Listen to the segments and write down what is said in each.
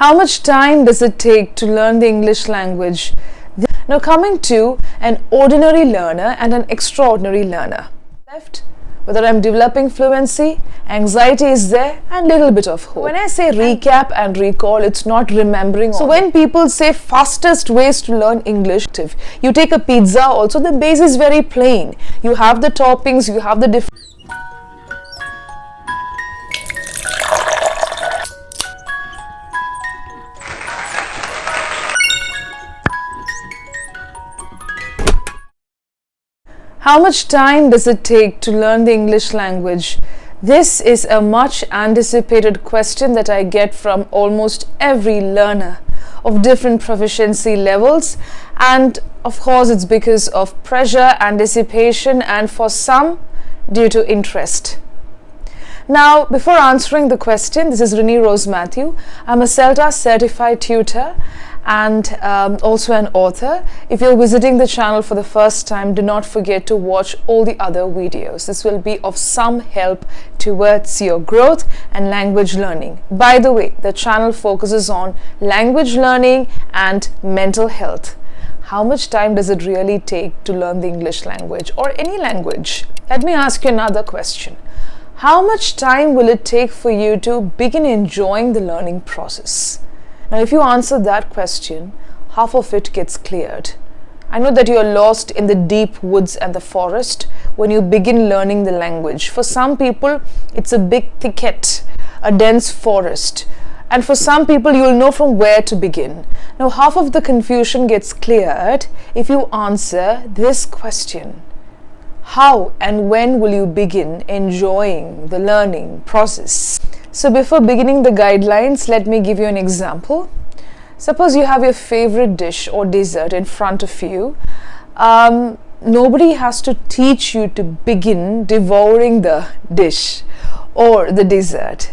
How much time does it take to learn the English language? Now coming to an ordinary learner and an extraordinary learner. Left, whether I'm developing fluency, anxiety is there, and little bit of hope. When I say recap and recall, it's not remembering. So when people say fastest ways to learn English, you take a pizza also, the base is very plain. You have the toppings, you have the different. How much time does it take to learn the English language? This is a much anticipated question that I get from almost every learner of different proficiency levels, and of course it's because of pressure, anticipation, and for some due to interest. Now, before answering the question, this is Renee Rose Matthew. I'm a CELTA certified tutor and also an author. If you're visiting the channel for the first time, do not forget to watch all the other videos. This will be of some help towards your growth and language learning. By the way, the channel focuses on language learning and mental health. How much time does it really take to learn the English language or any language? Let me ask you another question. How much time will it take for you to begin enjoying the learning process? Now, if you answer that question, half of it gets cleared. I know that you're lost in the deep woods and the forest when you begin learning the language. For some people, it's a big thicket, a dense forest. And for some people, you'll know from where to begin. Now, half of the confusion gets cleared if you answer this question. How and when will you begin enjoying the learning process? So before beginning the guidelines, let me give you an example. Suppose you have your favorite dish or dessert in front of you. Nobody has to teach you to begin devouring the dish or the dessert.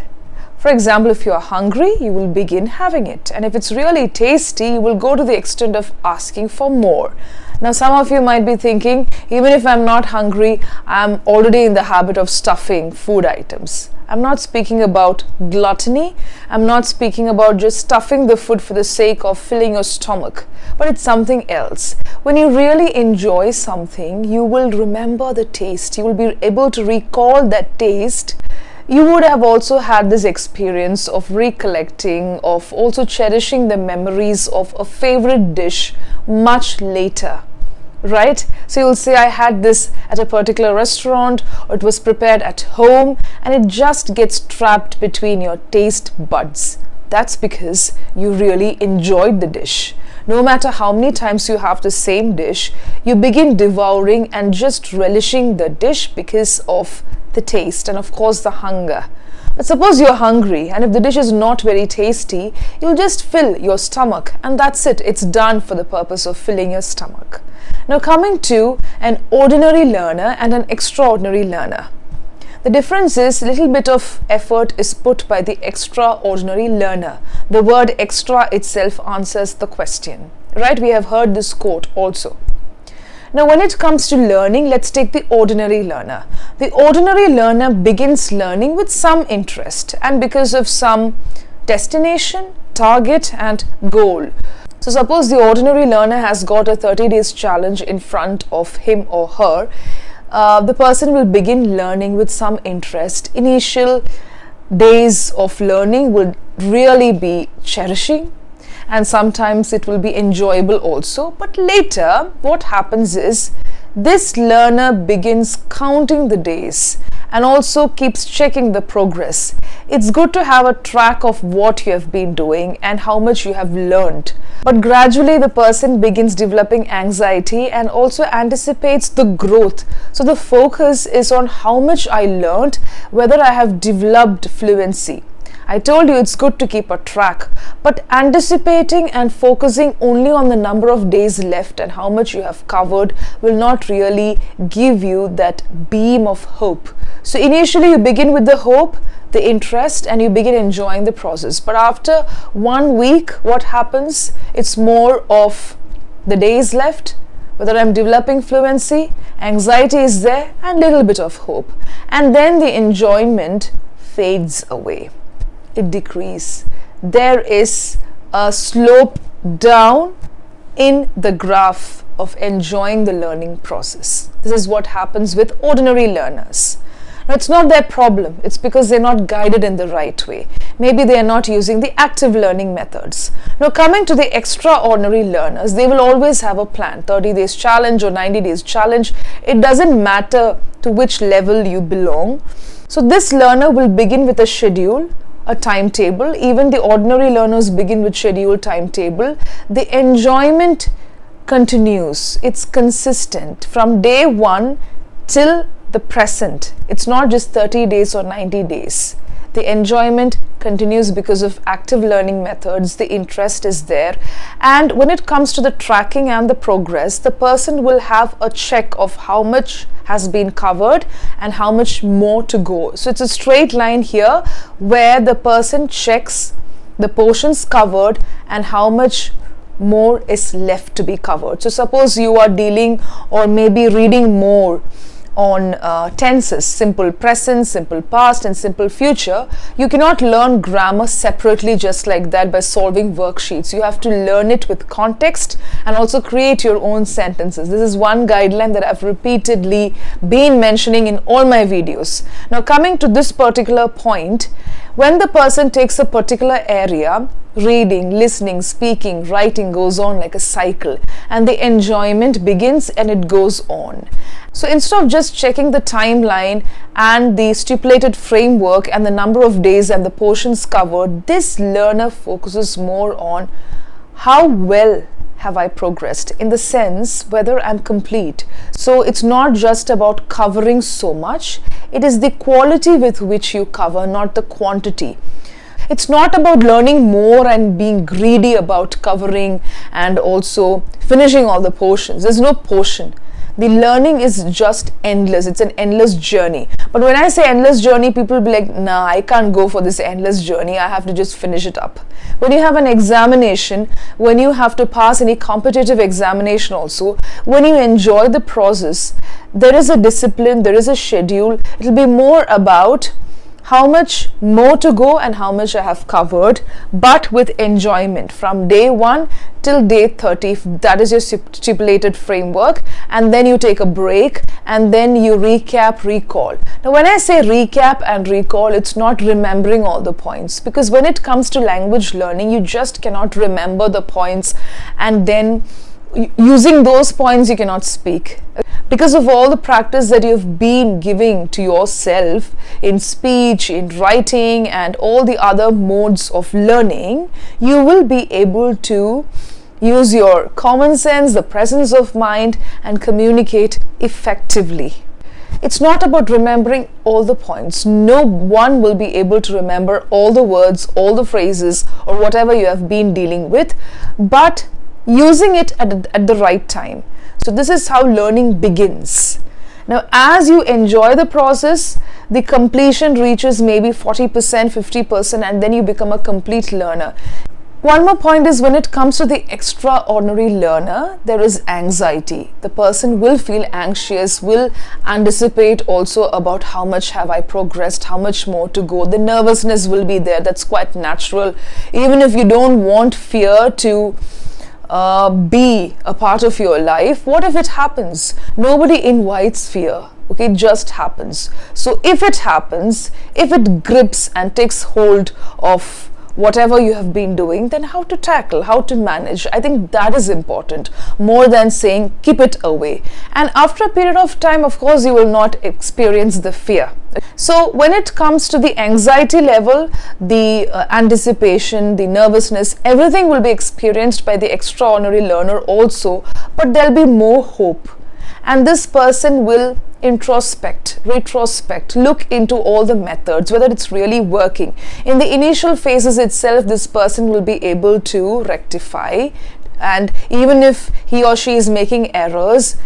For example, if you are hungry, you will begin having it. And if it's really tasty, you will go to the extent of asking for more. Now, some of you might be thinking, even if I'm not hungry, I'm already in the habit of stuffing food items. I'm not speaking about gluttony. I'm not speaking about just stuffing the food for the sake of filling your stomach, but it's something else. When you really enjoy something, you will remember the taste. You will be able to recall that taste. You would have also had this experience of recollecting, of also cherishing the memories of a favorite dish much later. Right? So you'll say, I had this at a particular restaurant, or it was prepared at home, and it just gets trapped between your taste buds. That's because you really enjoyed the dish. No matter how many times you have the same dish, you begin devouring and just relishing the dish because of the taste and of course the hunger. But suppose you're hungry, and if the dish is not very tasty, you'll just fill your stomach, and that's it. It's done for the purpose of filling your stomach. Now coming to an ordinary learner and an extraordinary learner. The difference is a little bit of effort is put by the extraordinary learner. The word extra itself answers the question. Right? We have heard this quote also. Now, when it comes to learning, let's take the ordinary learner. The ordinary learner begins learning with some interest and because of some destination, target, and goal. So suppose the ordinary learner has got a 30 days challenge in front of him or her. The person will begin learning with some interest. Initial days of learning will really be cherishing, and sometimes it will be enjoyable also. But later, what happens is this learner begins counting the days and also keeps checking the progress. It's good to have a track of what you have been doing and how much you have learned. But gradually the person begins developing anxiety and also anticipates the growth. So the focus is on how much I learned, whether I have developed fluency. I told you it's good to keep a track, but anticipating and focusing only on the number of days left and how much you have covered will not really give you that beam of hope. So initially you begin with the hope, the interest, and you begin enjoying the process. But after 1 week, what happens? It's more of the days left, whether I'm developing fluency, anxiety is there, and little bit of hope. And then the enjoyment fades away. It decreases. there is a slope down in the graph of enjoying the learning process. This is what happens with ordinary learners. Now, it's not their problem. It's because they're not guided in the right way. Maybe they are not using the active learning methods. Now, coming to the extraordinary learners, they will always have a plan. 30 days challenge or 90 days challenge. It doesn't matter to which level you belong. So this learner will begin with a schedule, a timetable. Even the ordinary learners begin with schedule, timetable. The enjoyment continues. It's consistent from day one till the present. It's not just 30 days or 90 days. The enjoyment continues because of active learning methods. The interest is there. And when it comes to the tracking and the progress, the person will have a check of how much has been covered and how much more to go. So it's a straight line here where the person checks the portions covered and how much more is left to be covered. So suppose you are dealing or maybe reading more on tenses, simple present, simple past and simple future. You cannot learn grammar separately just like that by solving worksheets. You have to learn it with context and also create your own sentences. This is one guideline that I've repeatedly been mentioning in all my videos. Now, coming to this particular point, when the person takes a particular area, reading, listening, speaking, writing goes on like a cycle, and the enjoyment begins and it goes on. So instead of just checking the timeline and the stipulated framework and the number of days and the portions covered, this learner focuses more on how well have I progressed, in the sense whether I'm complete. So it's not just about covering so much, it is the quality with which you cover, not the quantity. It's not about learning more and being greedy about covering and also finishing all the portions. There's no portion. The learning is just endless. It's an endless journey. But when I say endless journey, people will be like, nah, I can't go for this endless journey. I have to just finish it up. When you have an examination, when you have to pass any competitive examination also, when you enjoy the process, there is a discipline, there is a schedule. It will be more about how much more to go and how much I have covered, but with enjoyment from day 1 till day 30. That is your stipulated framework, and then you take a break and then you recap, recall. Now, when I say recap and recall, it's not remembering all the points, because when it comes to language learning, you just cannot remember the points and then using those points you cannot speak. Because of all the practice that you've been giving to yourself in speech, in writing and all the other modes of learning, you will be able to use your common sense, the presence of mind, and communicate effectively. It's not about remembering all the points. No one will be able to remember all the words, all the phrases, or whatever you have been dealing with, but using it at the right time. So this is how learning begins. Now, as you enjoy the process, the completion reaches maybe 40%, 50%, and then you become a complete learner. One more point is, when it comes to the extraordinary learner, there is anxiety. The person will feel anxious, will anticipate also about how much have I progressed, how much more to go. The nervousness will be there. That's quite natural. Even if you don't want fear to be a part of your life, what if it happens? Nobody invites fear. Okay, it just happens. So if it happens, if it grips and takes hold of whatever you have been doing, then how to tackle, how to manage. I think that is important, more than saying keep it away. And after a period of time, of course, you will not experience the fear. So when it comes to the anxiety level, the anticipation, the nervousness, everything will be experienced by the extraordinary learner also, but there'll be more hope. And this person will introspect, retrospect, look into all the methods, whether it's really working. In the initial phases itself, this person will be able to rectify, and even if he or she is making errors,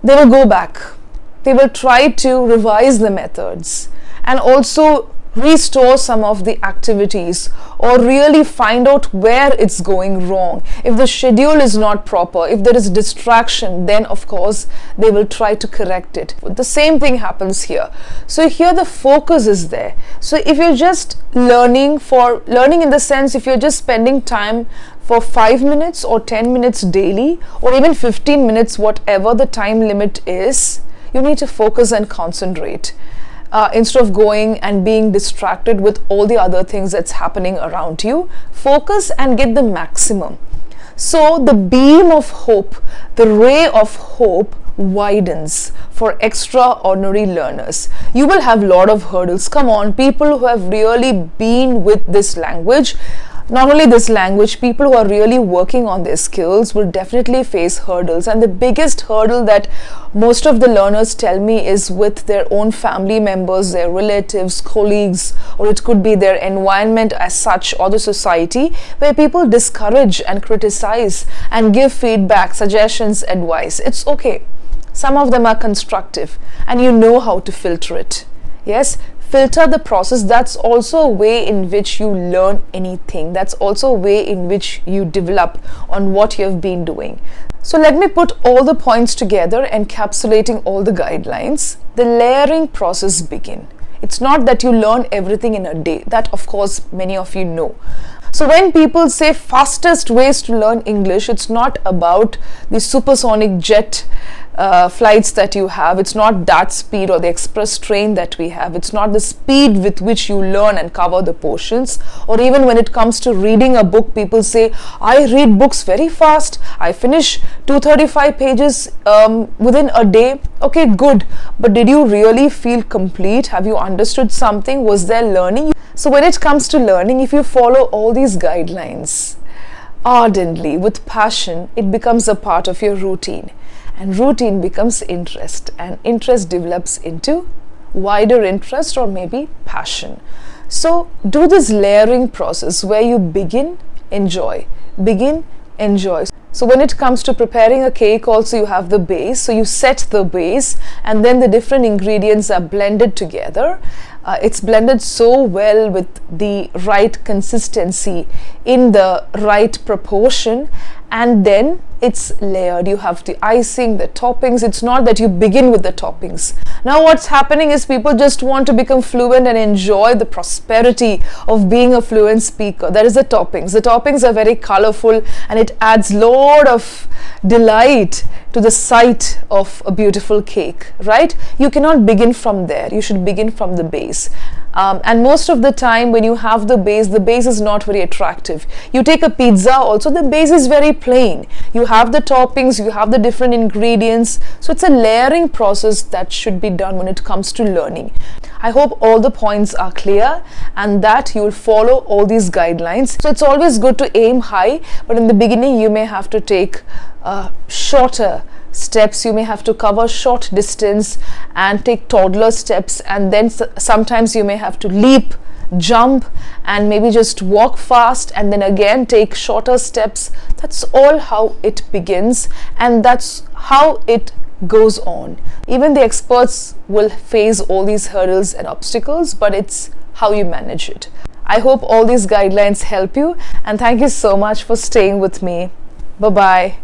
they will go back. They will try to revise the methods, and also restore some of the activities, or really find out where it's going wrong. If the schedule is not proper, if there is distraction, then of course they will try to correct it. The same thing happens here. So here the focus is there. So if you're just learning in the sense, if you're just spending time for 5 minutes or 10 minutes daily, or even 15 minutes, whatever the time limit is, you need to focus and concentrate. Instead of going and being distracted with all the other things that's happening around you, focus and get the maximum. So the beam of hope, the ray of hope widens for extraordinary learners. You will have a lot of hurdles. Come on, people who have really been with this language, not only this language, people who are really working on their skills will definitely face hurdles. And the biggest hurdle that most of the learners tell me is with their own family members, their relatives, colleagues, or it could be their environment as such, or the society, where people discourage and criticize and give feedback, suggestions, advice. It's okay. Some of them are constructive and you know how to filter it. Yes, filter the process. That's also a way in which you learn anything. That's also a way in which you develop on what you have been doing. So let me put all the points together, encapsulating all the guidelines. The layering process begin. It's not that you learn everything in a day. That of course many of you know. So when people say fastest ways to learn English, it's not about the supersonic jet flights that you have. It's not that speed, or the express train that we have. It's not the speed with which you learn and cover the portions. Or even when it comes to reading a book, people say, I read books very fast. I finish 235 pages within a day. Okay, good. But did you really feel complete? Have you understood something? Was there learning? So when it comes to learning, if you follow all these guidelines ardently, with passion, it becomes a part of your routine. And routine becomes interest, and interest develops into wider interest or maybe passion. So do this layering process where you begin, enjoy, begin, enjoy. So when it comes to preparing a cake also, you have the base. So you set the base and then the different ingredients are blended together. It's blended so well with the right consistency in the right proportion, and then it's layered. You have the icing, the toppings. It's not that you begin with the toppings. Now what's happening is people just want to become fluent and enjoy the prosperity of being a fluent speaker. That is the toppings. The toppings are very colorful and it adds lot of delight to the sight of a beautiful cake, right? You cannot begin from there. You should begin from the base. And most of the time when you have the base is not very attractive. You take a pizza also, the base is very plain. You have the toppings, you have the different ingredients. So it's a layering process that should be done when it comes to learning. I hope all the points are clear and that you will follow all these guidelines. So it's always good to aim high, but in the beginning you may have to take shorter steps. You may have to cover short distance and take toddler steps, and then sometimes you may have to leap, jump, and maybe just walk fast and then again take shorter steps. That's all how it begins, and that's how it goes on. Even the experts will face all these hurdles and obstacles, but it's how you manage it. I hope all these guidelines help you, and thank you so much for staying with me. Bye-bye.